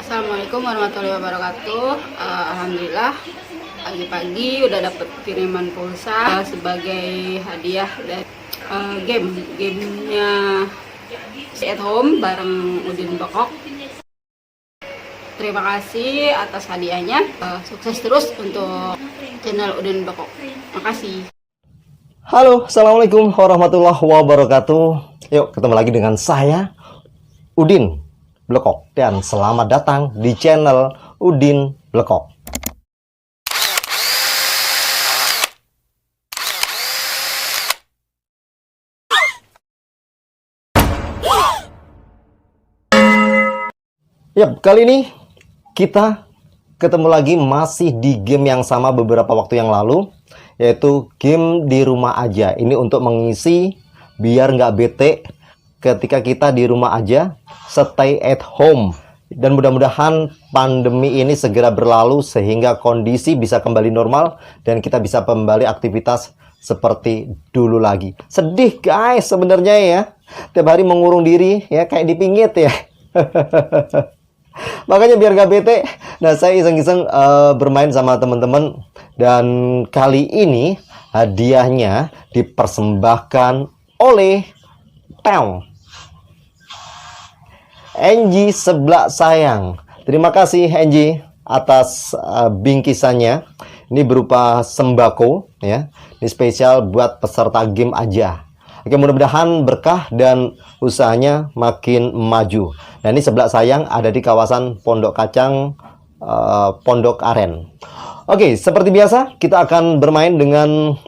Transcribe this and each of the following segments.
Assalamualaikum warahmatullahi wabarakatuh. Alhamdulillah pagi-pagi udah dapet kiriman pulsa sebagai hadiah dari gamenya Stay at Home bareng Udin Bekok. Terima kasih atas hadiahnya. Sukses terus untuk channel Udin Bekok. Makasih. Halo, assalamualaikum warahmatullahi wabarakatuh. Yuk ketemu lagi dengan saya Udin Blekok, dan selamat datang di channel Udin Blekok. Yap, kali ini kita ketemu lagi masih di game yang sama beberapa waktu yang lalu, yaitu game di rumah aja. Ini untuk mengisi biar nggak bete ketika kita di rumah aja, stay at home. Dan mudah-mudahan pandemi ini segera berlalu sehingga kondisi bisa kembali normal dan kita bisa kembali aktivitas seperti dulu lagi. Sedih guys sebenarnya ya, tiap hari mengurung diri ya, kayak dipingit ya. Makanya biar gak bete, nah saya iseng-iseng bermain sama teman-teman. Dan kali ini hadiahnya dipersembahkan oleh Enji Seblak Sayang. Terima kasih Enji atas bingkisannya. Ini berupa sembako ya. Ini spesial buat peserta game aja. Oke, mudah-mudahan berkah dan usahanya makin maju. Nah, ini Seblak Sayang ada di kawasan Pondok Kacang, Pondok Aren. Oke, seperti biasa kita akan bermain dengan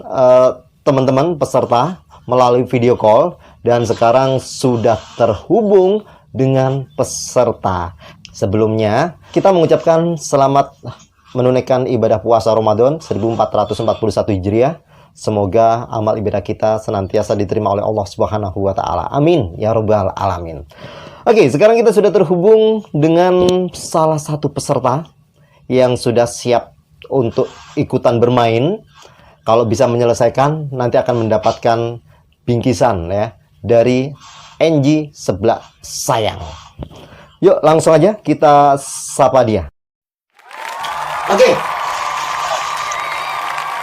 teman-teman peserta melalui video call, dan sekarang sudah terhubung dengan peserta. Sebelumnya kita mengucapkan selamat menunaikan ibadah puasa Ramadan 1441 Hijriah. Semoga amal ibadah kita senantiasa diterima oleh Allah Subhanahu wa taala. Amin ya rabbal alamin. Oke, sekarang kita sudah terhubung dengan salah satu peserta yang sudah siap untuk ikutan bermain. Kalau bisa menyelesaikan, nanti akan mendapatkan bingkisan ya dari Enji Seblak Sayang. Yuk langsung aja kita sapa dia. Oke.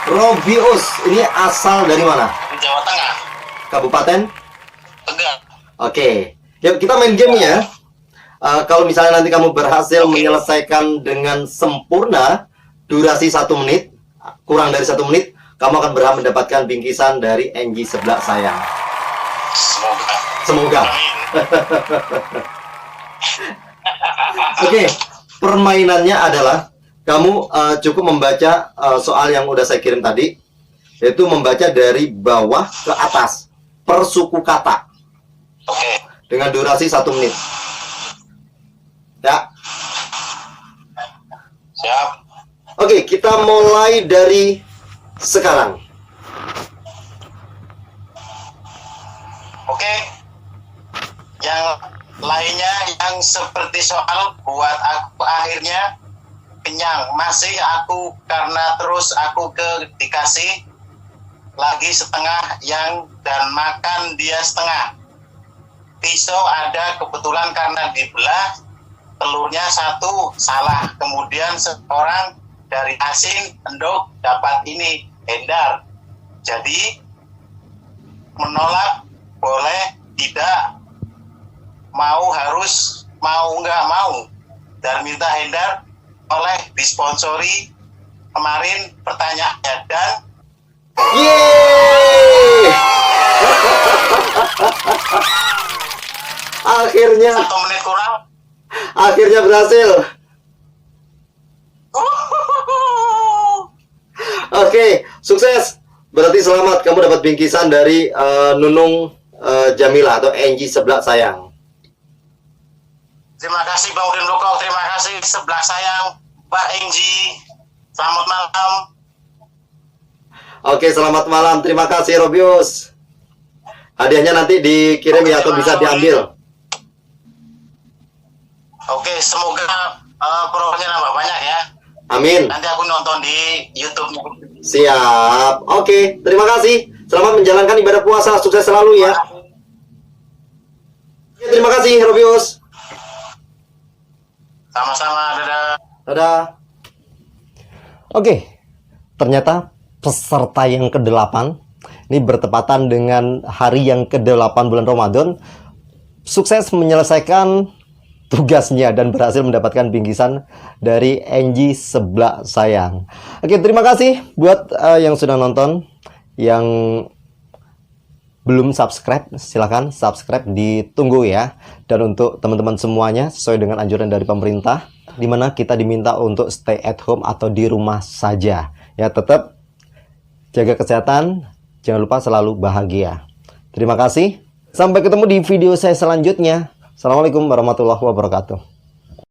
Robius, ini asal dari mana? Jawa Tengah. Kabupaten? Tegal. Oke. Yuk kita main game ya. Kalau misalnya nanti kamu berhasil menyelesaikan dengan sempurna durasi 1 menit, kurang dari 1 menit, kamu akan berhak mendapatkan bingkisan dari Enji Seblak Sayang. Semoga. Oke, permainannya adalah kamu cukup membaca soal yang udah saya kirim tadi, yaitu membaca dari bawah ke atas per suku kata. Oke. Dengan durasi 1 menit. Ya. Siap. Oke, kita mulai dari sekarang. Oke. Yang lainnya yang seperti soal buat aku akhirnya kenyang. Masih aku karena terus aku dikasih lagi setengah yang dan makan dia setengah. Pisau ada kebetulan karena dibelah, telurnya 1 salah. Kemudian seorang dari asing endok dapat ini endar. Jadi menolak boleh, tidak mau harus, mau nggak mau, dan minta endar oleh disponsori kemarin pertanyaannya. Dan yeay. Akhirnya 1 menit kurang. Akhirnya berhasil. Oke, sukses. Berarti selamat, kamu dapat bingkisan dari Nunung Jamila atau Enji Seblak Sayang. Terima kasih Bang Udin Blekok, terima kasih Seblak Sayang, Mbak Enji. Selamat malam. Oke, selamat malam. Terima kasih Robius. Hadiahnya nanti dikirim ya, atau bisa diambil. Oke, semoga followernya nambah banyak ya. Amin. Nanti aku nonton di YouTube. Siap. Oke, terima kasih. Selamat menjalankan ibadah puasa. Sukses selalu ya. Terima kasih Robius. Sama-sama, dadah. Dadah. Oke, ternyata peserta yang ke-8 ini bertepatan dengan hari yang ke-8 bulan Ramadan sukses menyelesaikan tugasnya dan berhasil mendapatkan bingkisan dari Angie Seblak Sayang. Oke, terima kasih buat yang sudah nonton. Yang belum subscribe, silahkan subscribe, ditunggu ya. Dan untuk teman-teman semuanya, sesuai dengan anjuran dari pemerintah, di mana kita diminta untuk stay at home atau di rumah saja. Ya, tetap jaga kesehatan, jangan lupa selalu bahagia. Terima kasih, sampai ketemu di video saya selanjutnya. Assalamualaikum warahmatullahi wabarakatuh.